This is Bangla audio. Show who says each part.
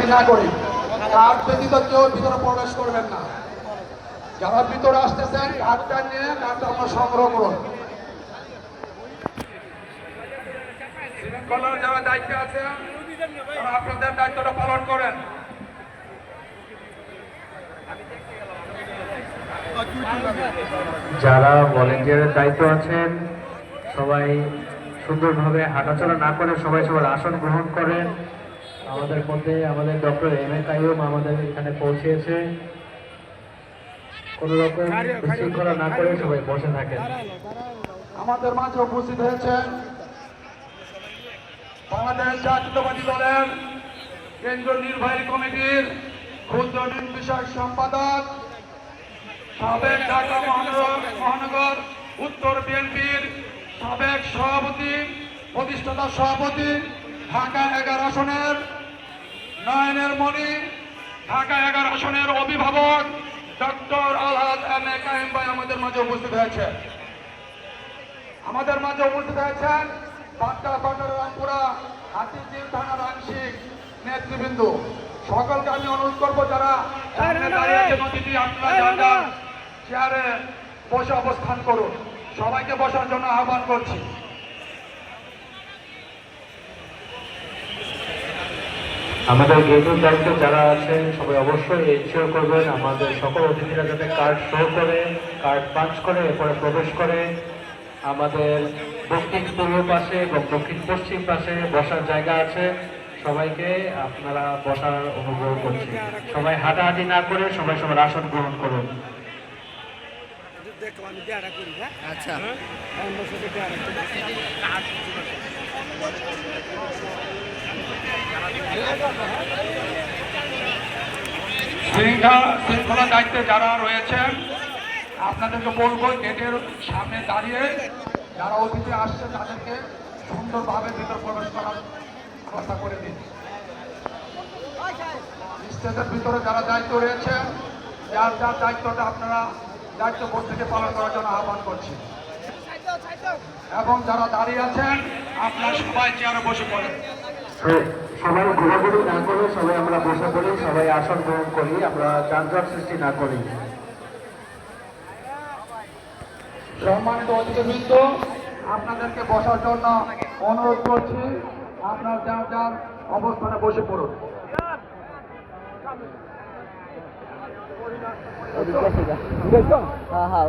Speaker 1: হাঁটাহাঁটি না করি। কার্ড ব্যতীত কেউ ভিতরে প্রবেশ করবেন না। যারা ভিতরে আসতেছেন কার্ডটা নিয়ে কার্ডটা আমরা সংগ্রহ করুন। শৃঙ্খলার যারা দায়িত্বে আছেন তারা আপনাদের দায়িত্বটা পালন করেন।
Speaker 2: যারা ভলেন্টিয়ারের দায়িত্ব আছেন সবাই সুন্দরভাবে হাঁটাচলা না করে সবাই সবার আসন গ্রহণ করেন। আমাদের মধ্যে আমাদের ডক্টর এম এ কাইয়ুম আমাদের এখানে পৌঁছেছে। কোনো রকম বিশৃঙ্খলা না করে সবাই বসে থাকেন।
Speaker 1: আমাদের মাঝে উপস্থিত হয়েছেন বাংলাদেশ জাতীয়তাবাদী দলের কেন্দ্রীয় নির্বাহী কমিটির ক্ষুদ্র ঋণ বিষয়ক সম্পাদক, সাবেক ঢাকা মহানগর উত্তর বিএনপির সাবেক সভাপতি, প্রতিষ্ঠাতা সভাপতি, ঢাকা 11 আসনের নয়নের মণি, ঢাকা 11 আসনের অভিভাবক doctor Alhaj M A Qayyum ভাই আমাদের মাঝে উপস্থিত হয়েছে। আমাদের মাঝে উপস্থিত হয়েছেন বাড্ডা সদরের রামপুরা হাতিঝিল থানার আংশিক নেতৃবৃন্দ। সকলকে আমি অনুরোধ করবো যারা সামনে দাঁড়িয়ে আছেন অতিথি আপনারা চেয়ারে বসে অবস্থান করুন। সবাইকে বসার জন্য আহ্বান করছি।
Speaker 2: আমাদের গেটের দায়িত্বে যারা আছেন সবাই অবশ্যই এনশিওর করবেন আমাদের সকল অতিথিরা যাতে কার্ড শো করে, কার্ড পাঞ্চ করে এরপরে প্রবেশ করে। আমাদের দক্ষিণ পূর্ব পাশে এবং দক্ষিণ পশ্চিম পাশে বসার জায়গা আছে, সবাইকে আপনারা বসার অনুগ্রহ করছি। সবাই হাঁটাহাঁটি না করে সবাই সবার আসন গ্রহণ করুন।
Speaker 3: আচ্ছা
Speaker 1: শৃঙ্খলা দায়িত্বে যারা রয়েছেন আপনাদেরকে বলবো গেটের সামনে দাঁড়িয়ে যারা অতিথি আসছে তাদেরকে সুন্দরভাবে ভিতর প্রবেশ করার ব্যবস্থা করে দিন। স্টেজের ভিতরে যারা দায়িত্ব রয়েছে যার যার দায়িত্বটা আপনারা দায়িত্ববোধ থেকে পালন করার জন্য আহ্বান করছি। এবং যারা দাঁড়িয়ে আছেন আপনারা সবাই চেয়ারে বসে পড়েন।
Speaker 2: সবাই ঘোরাঘুরি না করে সবাই আমরা বসে পড়ি, সবাই আসন গ্রহণ করি, আমরা যানজট সৃষ্টি না করি।
Speaker 1: সম্মানিত অতিথিবৃন্দ, আপনাদেরকে বসার জন্য অনুরোধ করছি। আপনার যার যার অবস্থানে বসে পড়ুন।
Speaker 3: হ্যাঁ হ্যাঁ